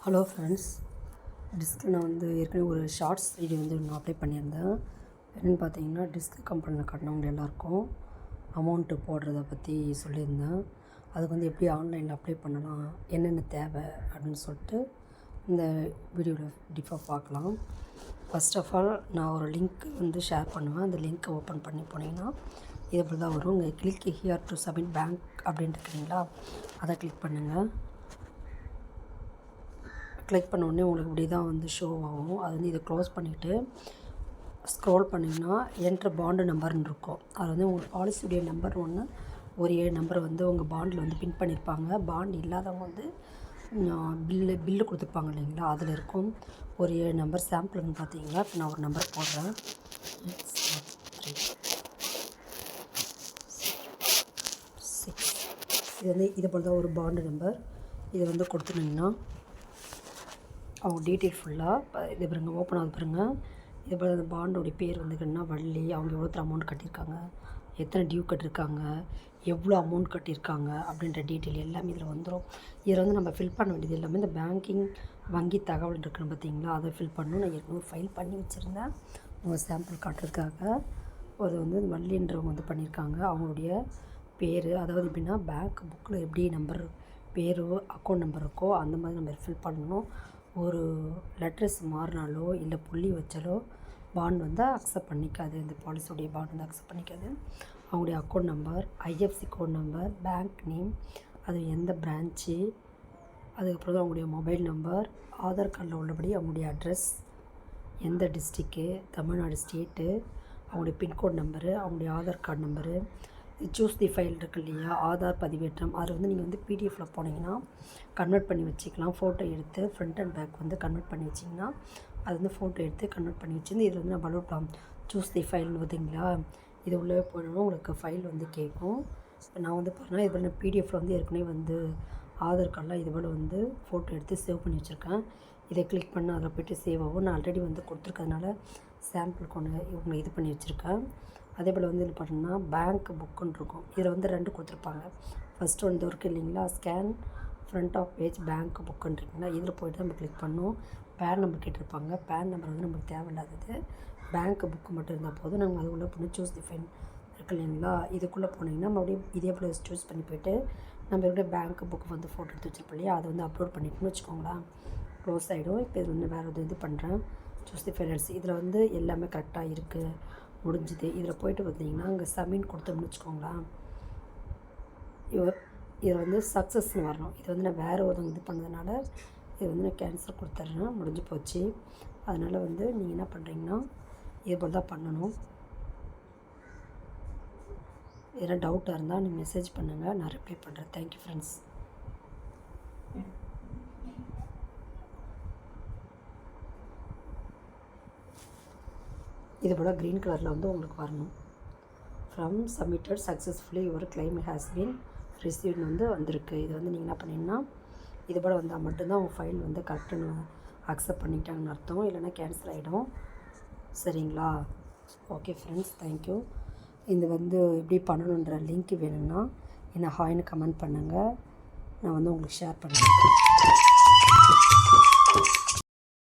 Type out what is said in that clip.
Hello friends, டிஸ்கில் நான் ஏற்கனவே ஒரு ஷார்ட்ஸ் வீடியோ நான் அப்ளை பண்ணியிருந்தேன். என்னென்னு பார்த்தீங்கன்னா, டிஸ்க் கம்பெனியில் கட்டினவங்க எல்லாேருக்கும் அமௌண்ட்டு போடுறத பற்றி சொல்லியிருந்தேன். அதுக்கு எப்படி ஆன்லைனில் அப்ளை பண்ணலாம், என்னென்ன தேவை அப்படின்னு சொல்லிட்டு இந்த வீடியோவில் டீப்பாக பார்க்கலாம். ஃபர்ஸ்ட் ஆஃப் ஆல் நான் ஒரு லிங்க் ஷேர் பண்ணுவேன். அந்த லிங்க்கை ஓப்பன் பண்ணி போனீங்கன்னா இது போல் தான் வரும். இங்கே click here to submit bank அப்படின்ட்டு இருக்கிறீங்களா, அதை கிளிக் பண்ணுங்கள். கிளிக் பண்ண உடனே உங்களுக்கு இப்படி தான் ஷோ ஆகும். அது இதை க்ளோஸ் பண்ணிவிட்டு ஸ்க்ரோல் பண்ணிங்கன்னா என்ட்ரு பாண்டு நம்பர்னு இருக்கும். அது உங்கள் பாலிசியுடைய நம்பர் ஒரு 7 நம்பர் உங்கள் பாண்டில் பின் பண்ணியிருப்பாங்க. பாண்ட் இல்லாதவங்க பில்லு கொடுத்துருப்பாங்க இல்லைங்களா, அதில் இருக்கும் ஒரு 7 நம்பர் சாம்பிளுன்னு பார்த்தீங்களா. இப்போ நான் ஒரு நம்பர் போடுறேன், 6. இது போல் தான் ஒரு பாண்டு நம்பர். இதை கொடுத்துட்டிங்கன்னா அவங்க டீட்டெயில் ஃபுல்லாக இது பாருங்க, ஓப்பன் ஆகுது பாருங்கள். இது போல் அந்த பாண்டோடைய பேர் வள்ளி, அவங்க எவ்வளோ அமௌண்ட் கட்டியிருக்காங்க, எத்தனை டியூ கட்டியிருக்காங்க, எவ்வளோ அமௌண்ட் கட்டியிருக்காங்க அப்படின்ற டீட்டெயில் எல்லாமே இதில் வந்துடும். இதில் நம்ம ஃபில் பண்ண வேண்டியது எல்லாமே இந்த பேங்கிங் வங்கி தகவல் இருக்குன்னு பார்த்தீங்களா, அதை ஃபில் பண்ணணும். நான் ஏற்கனவே ஃபைல் பண்ணி வச்சுருந்தேன் உங்கள் சாம்பிள் காட்டுறதுக்காக. ஒரு வள்ளின்றவங்க பண்ணியிருக்காங்க. அவங்களுடைய பேர், அதாவது எப்படின்னா பேங்க் புக்கில் எப்படி நம்பர் பேர் அக்கௌண்ட் நம்பர் இருக்கோ அந்த மாதிரி நம்ம ஃபில் பண்ணணும். ஒரு லெட்டர்ஸ் மாறினாலோ இல்லை புள்ளி வச்சாலோ பாண்ட் அக்செப்ட் பண்ணிக்காது. இந்த பாலிசியோடைய பாண்ட் அக்செப்ட் பண்ணிக்காது. அவங்களுடைய account number, IFSC code number, bank name, அது எந்த பிரான்ச்சு, அதுக்கப்புறம் அவங்களுடைய மொபைல் நம்பர், ஆதார் கார்டில் உள்ளபடி அவங்களுடைய அட்ரஸ், எந்த டிஸ்ட்ரிக்கு, தமிழ்நாடு ஸ்டேட்டு, அவங்களுடைய பின்கோட் நம்பரு, அவங்களுடைய Aadhaar card number, choose the file இருக்குது இல்லையா, ஆதார் பதிவேற்றம், அதில் நீங்கள் பிடிஎஃப்பில் போனீங்கன்னா கன்வெர்ட் பண்ணி வச்சுக்கலாம். ஃபோட்டோ எடுத்து ஃப்ரண்ட் அண்ட் பேக் கன்வெர்ட் பண்ணி வச்சிங்கன்னா அது ஃபோட்டோ எடுத்து கன்வெர்ட் பண்ணி வச்சுருந்து இதில் நான் பலூட் சூஸ் தி ஃபைல்னு பார்த்தீங்களா, இது உள்ளே போனோன்னா உங்களுக்கு ஃபைல் கேட்கும். இப்போ நான் பாருங்கள், இது போல் பிடிஎஃப்பில் ஏற்கனவே ஆதார் கார்டெலாம் இது போல் ஃபோட்டோ எடுத்து சேவ் பண்ணி வச்சுருக்கேன். இதை கிளிக் பண்ண அதில் போய்ட்டு சேவ் ஆகும். நான் ஆல்ரெடி கொடுத்துருக்கறதுனால சாம்பிளுக்கு இவங்க இது பண்ணி வச்சுருக்கேன். அதே போல் இது பார்த்தீங்கன்னா பேங்க் புக்குன்னு இருக்கும். இதில் 2 கொடுத்துருப்பாங்க. ஃபஸ்ட்டு இருக்குது இல்லைங்களா, scan front of page bank புக்குன்னு இருக்குங்களா, இதில் போய்ட்டு நம்ம கிளிக் பண்ணோம். பேன் நம்பர் கேட்டிருப்பாங்க. பேன் நம்பர் நமக்கு தேவையில்லாதது. பேங்க் புக்கு மட்டும் இருந்தால் போதும். நாங்கள் அது உள்ளே போய் சூஸ் தி ஃபைல் இருக்குது இல்லைங்களா, இதுக்குள்ளே போனீங்கன்னா மறுபடியும் இதே போல் சூஸ் பண்ணி போய்ட்டு நம்மளுடைய பேங்க் புக்கு ஃபோட்டோ எடுத்து வச்சுருப்போம் இல்லையா, அதை அப்லோட் பண்ணிட்டோம்னு வச்சுக்கோங்களேன், க்ளோஸ் ஆகிடும். இப்போ இது வேறு இது பண்ணுறேன். சூஸ் தி ஃபைல்ஸ் இதில் எல்லாமே கரெக்டாக இருக்குது, முடிஞ்சுது. இதில் போய்ட்டு பார்த்தீங்கன்னா அங்கே சப்மிட் கொடுத்தோம்னு வச்சுக்கோங்களேன், இதில் சக்ஸஸ்ன்னு வரணும். இது நான் வேறு ஒரு இது பண்ணதுனால இது நான் கேன்சல் கொடுத்துட்றேன், முடிஞ்சு போச்சு. அதனால் நீங்கள் என்ன பண்ணுறீங்கன்னா இது போல் தான் பண்ணணும். எதனா டவுட்டாக இருந்தால் நீங்கள் மெசேஜ் பண்ணுங்கள், நான் ரிப்ளை பண்ணுறேன். Thank you friends. இது போல் க்ரீன் கலரில் உங்களுக்கு வரணும். From submitted successfully your claim has been ரிசீவ்னு வந்திருக்கு. இது நீங்கள் என்ன பண்ணிங்கன்னா இது போல் வந்தால் மட்டும்தான் உங்கள் ஃபைல் கரெக்டாக அக்செப்ட் பண்ணிட்டாங்கன்னு அர்த்தம், இல்லைனா கேன்சல் ஆகிடும். சரிங்களா? Okay friends, thank you. இது எப்படி பண்ணணுன்ற லிங்க் வேணும்னா என்ன ஹாய்னு கமெண்ட் பண்ணுங்கள், நான் உங்களுக்கு ஷேர் பண்ணுறேன்.